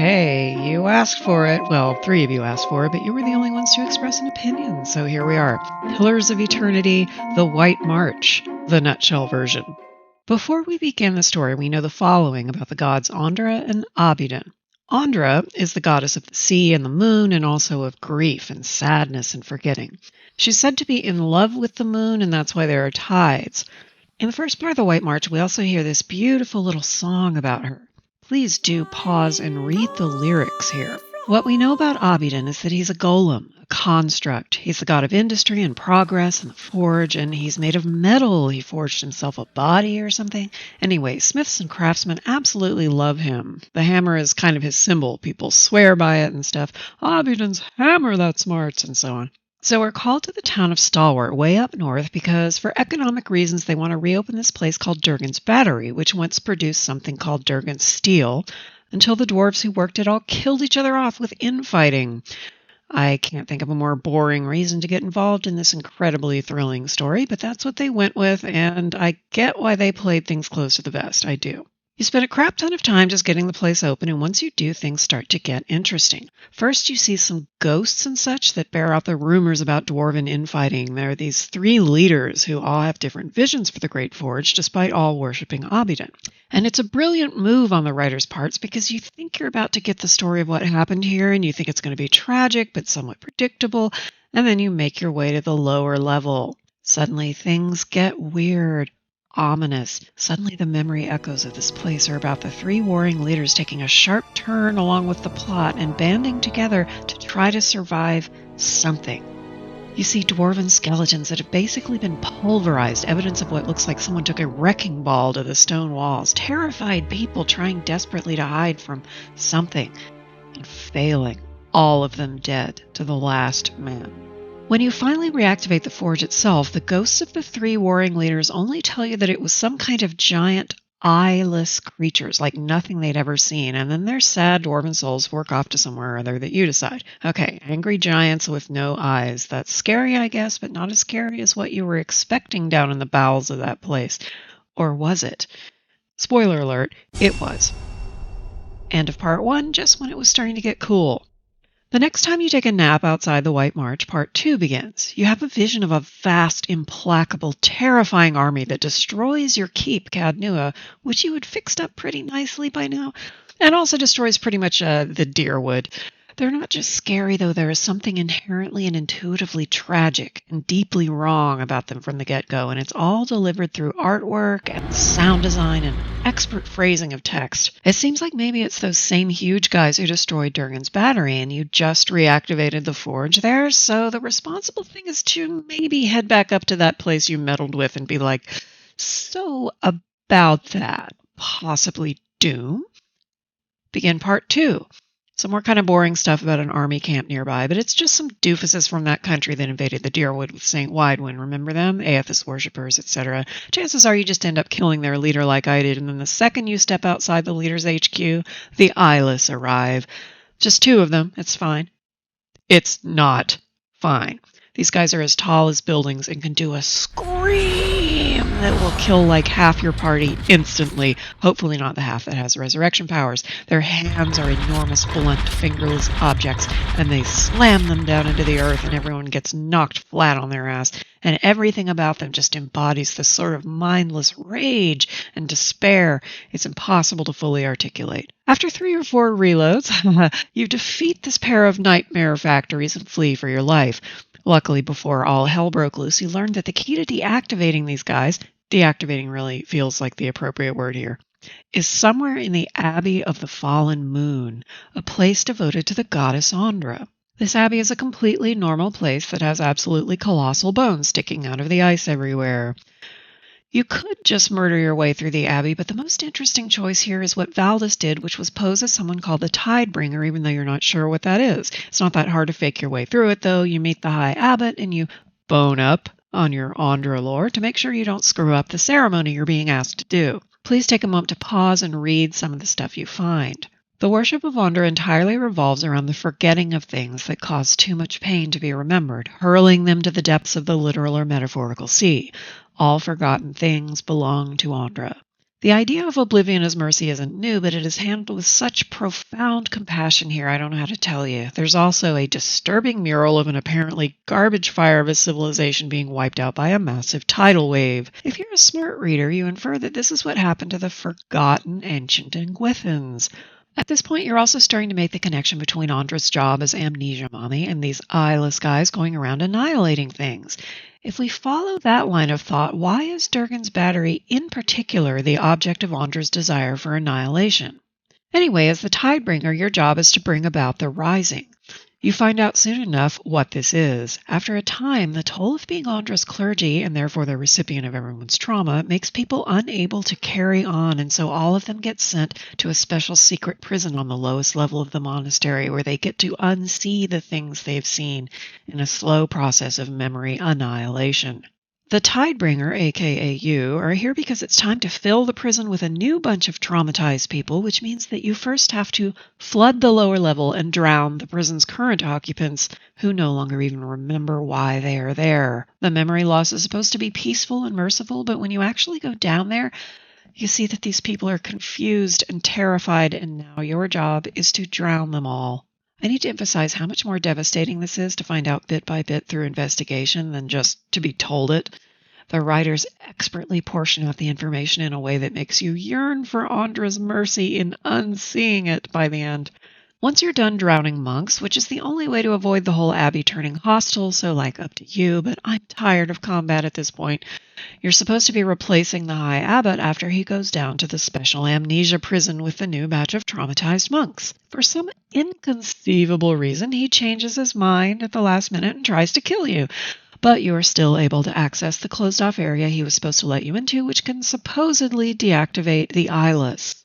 Hey, you asked for it. Well, three of you asked for it, but you were the only ones to express an opinion. So here we are. Pillars of Eternity, the White March, the nutshell version. Before we begin the story, we know the following about the gods Andra and Abidan. Andra is the goddess of the sea and the moon, and also of grief and sadness and forgetting. She's said to be in love with the moon, and that's why there are tides. In the first part of the White March, we also hear this beautiful little song about her. Please do pause and read the lyrics here. What we know about Abidan is that he's a golem, a construct. He's the god of industry and progress and the forge, and he's made of metal. He forged himself a body or something. Anyway, smiths and craftsmen absolutely love him. The hammer is kind of his symbol. People swear by it and stuff. Abidan's hammer, that's smarts, and so on. So we're called to the town of Stalwart, way up north, because for economic reasons they want to reopen this place called Durgan's Battery, which once produced something called Durgan's Steel, until the dwarves who worked it all killed each other off with infighting. I can't think of a more boring reason to get involved in this incredibly thrilling story, but that's what they went with, and I get why they played things close to the vest. I do. You spend a crap ton of time just getting the place open, and once you do, things start to get interesting. First, you see some ghosts and such that bear out the rumors about dwarven infighting. There are these three leaders who all have different visions for the Great Forge, despite all worshipping Abidan. And it's a brilliant move on the writer's parts because you think you're about to get the story of what happened here, and you think it's going to be tragic but somewhat predictable, and then you make your way to the lower level. Suddenly, things get weird. Ominous. Suddenly the memory echoes of this place are about the three warring leaders taking a sharp turn along with the plot and banding together to try to survive something. You see dwarven skeletons that have basically been pulverized, evidence of what looks like someone took a wrecking ball to the stone walls. Terrified people trying desperately to hide from something and failing. All of them dead to the last man. When you finally reactivate the forge itself, the ghosts of the three warring leaders only tell you that it was some kind of giant, eyeless creatures, like nothing they'd ever seen, and then their sad dwarven souls work off to somewhere or other that you decide. Okay, angry giants with no eyes. That's scary, I guess, but not as scary as what you were expecting down in the bowels of that place. Or was it? Spoiler alert, it was. End of part 1, just when it was starting to get cool. The next time you take a nap outside the White March, Part 2 begins. You have a vision of a vast, implacable, terrifying army that destroys your keep, Cadnua, which you had fixed up pretty nicely by now, and also destroys pretty much the Deerwood. They're not just scary, though. There is something inherently and intuitively tragic and deeply wrong about them from the get-go, and it's all delivered through artwork and sound design and expert phrasing of text. It seems like maybe it's those same huge guys who destroyed Durgan's Battery, and you just reactivated the forge there, so the responsible thing is to maybe head back up to that place you meddled with and be like, so about that, possibly Doom? Begin Part 2. Some more kind of boring stuff about an army camp nearby, but it's just some doofuses from that country that invaded the Deerwood with St. Widewind. Remember them? Aethys worshippers, etc. Chances are you just end up killing their leader like I did, and then the second you step outside the leader's HQ, the eyeless arrive. Just two of them. It's fine. It's not fine. These guys are as tall as buildings and can do a scream that will kill like half your party instantly. Hopefully not the half that has resurrection powers. Their hands are enormous, blunt, fingerless objects, and they slam them down into the earth, and everyone gets knocked flat on their ass. And everything about them just embodies this sort of mindless rage and despair. It's impossible to fully articulate. After 3 or 4 reloads, you defeat this pair of nightmare factories and flee for your life. Luckily, before all hell broke loose, you learned that the key to deactivating these guys, deactivating really feels like the appropriate word here, is somewhere in the Abbey of the Fallen Moon, a place devoted to the goddess Andra. This abbey is a completely normal place that has absolutely colossal bones sticking out of the ice everywhere. You could just murder your way through the abbey, but the most interesting choice here is what Valdis did, which was pose as someone called the Tidebringer, even though you're not sure what that is. It's not that hard to fake your way through it, though. You meet the High Abbot, and you bone up on your Andra lore to make sure you don't screw up the ceremony you're being asked to do. Please take a moment to pause and read some of the stuff you find. The worship of Andra entirely revolves around the forgetting of things that cause too much pain to be remembered, hurling them to the depths of the literal or metaphorical sea. All forgotten things belong to Andra. The idea of oblivion as mercy isn't new, but it is handled with such profound compassion here, I don't know how to tell you. There's also a disturbing mural of an apparently garbage fire of a civilization being wiped out by a massive tidal wave. If you're a smart reader, you infer that this is what happened to the forgotten ancient Ingwithans. At this point, you're also starting to make the connection between Andra's job as amnesia mommy and these eyeless guys going around annihilating things. If we follow that line of thought, why is Durgan's battery in particular the object of Andra's desire for annihilation? Anyway, as the Tidebringer, your job is to bring about the rising. You find out soon enough what this is. After a time, the toll of being Andra's clergy, and therefore the recipient of everyone's trauma, makes people unable to carry on, and so all of them get sent to a special secret prison on the lowest level of the monastery, where they get to unsee the things they've seen in a slow process of memory annihilation. The Tidebringer, aka you, are here because it's time to fill the prison with a new bunch of traumatized people, which means that you first have to flood the lower level and drown the prison's current occupants, who no longer even remember why they are there. The memory loss is supposed to be peaceful and merciful, but when you actually go down there, you see that these people are confused and terrified, and now your job is to drown them all. I need to emphasize how much more devastating this is to find out bit by bit through investigation than just to be told it. The writers expertly portion out the information in a way that makes you yearn for Andra's mercy in unseeing it by the end. Once you're done drowning monks, which is the only way to avoid the whole abbey turning hostile, so up to you, but I'm tired of combat at this point, you're supposed to be replacing the High Abbot after he goes down to the special amnesia prison with the new batch of traumatized monks. For some inconceivable reason, he changes his mind at the last minute and tries to kill you. But you are still able to access the closed-off area he was supposed to let you into, which can supposedly deactivate the eyeless.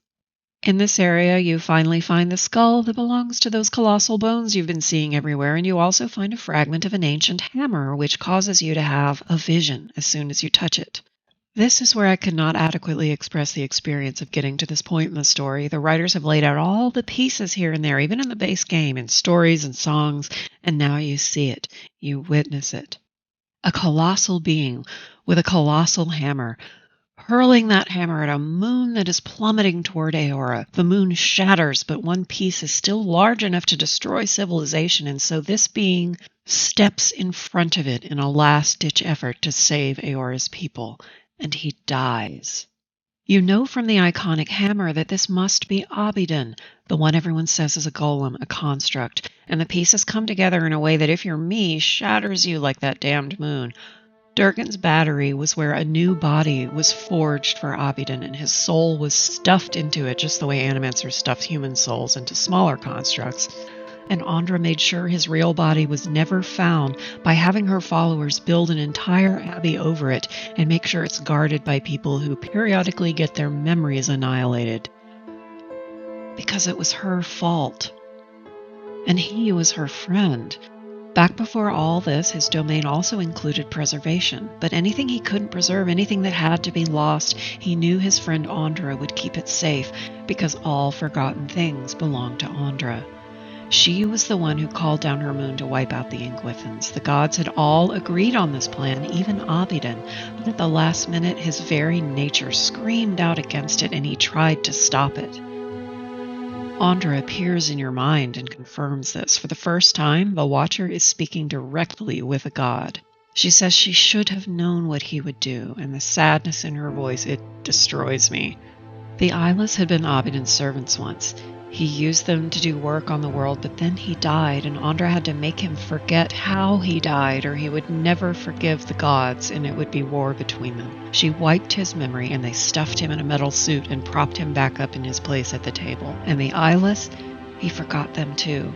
In this area, you finally find the skull that belongs to those colossal bones you've been seeing everywhere, and you also find a fragment of an ancient hammer, which causes you to have a vision as soon as you touch it. This is where I cannot adequately express the experience of getting to this point in the story. The writers have laid out all the pieces here and there, even in the base game, in stories and songs, and now you see it. You witness it. A colossal being with a colossal hammer, hurling that hammer at a moon that is plummeting toward Aora. The moon shatters, but one piece is still large enough to destroy civilization, and so this being steps in front of it in a last-ditch effort to save Aora's people, and he dies. You know from the iconic hammer that this must be Abidan, the one everyone says is a golem, a construct, and the pieces come together in a way that, if you're me, shatters you like that damned moon. Durgan's battery was where a new body was forged for Abidan, and his soul was stuffed into it just the way Animancer stuffed human souls into smaller constructs. And Andra made sure his real body was never found by having her followers build an entire abbey over it and make sure it's guarded by people who periodically get their memories annihilated. Because it was her fault. And he was her friend. Back before all this, his domain also included preservation, but anything he couldn't preserve, anything that had to be lost, he knew his friend Andra would keep it safe, because all forgotten things belonged to Andra. She was the one who called down her moon to wipe out the Ingwithans. The gods had all agreed on this plan, even Abidan, but at the last minute his very nature screamed out against it, and he tried to stop it. Andra appears in your mind and confirms this. For the first time, the Watcher is speaking directly with a god. She says she should have known what he would do, and the sadness in her voice, it destroys me. The eyeless had been Abidan's servants once. He used them to do work on the world, but then he died, and Andra had to make him forget how he died, or he would never forgive the gods, and it would be war between them. She wiped his memory, and they stuffed him in a metal suit and propped him back up in his place at the table. And the eyeless, he forgot them too.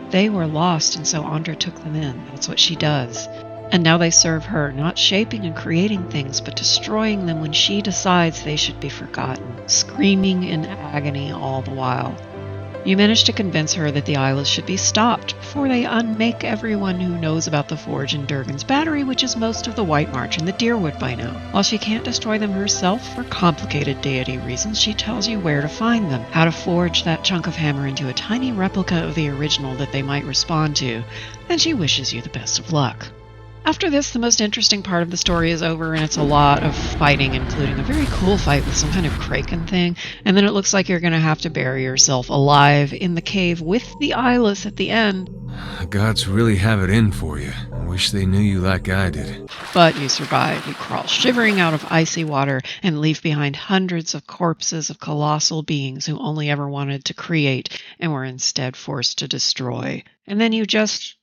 They were lost, and so Andra took them in. That's what she does. And now they serve her, not shaping and creating things, but destroying them when she decides they should be forgotten, screaming in agony all the while. You manage to convince her that the eyeless should be stopped before they unmake everyone who knows about the forge in Durgan's battery, which is most of the White March and the Deerwood by now. While she can't destroy them herself for complicated deity reasons, she tells you where to find them, how to forge that chunk of hammer into a tiny replica of the original that they might respond to, and she wishes you the best of luck. After this, the most interesting part of the story is over, and it's a lot of fighting, including a very cool fight with some kind of kraken thing. And then it looks like you're going to have to bury yourself alive in the cave with the eyeless at the end. The gods really have it in for you. I wish they knew you like I did. But you survive. You crawl shivering out of icy water and leave behind hundreds of corpses of colossal beings who only ever wanted to create and were instead forced to destroy. And then you just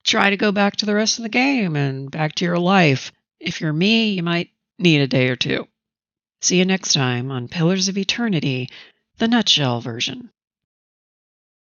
try to go back to the rest of the game and back to your life. If you're me, you might need a day or two. See you next time on Pillars of Eternity, the nutshell version.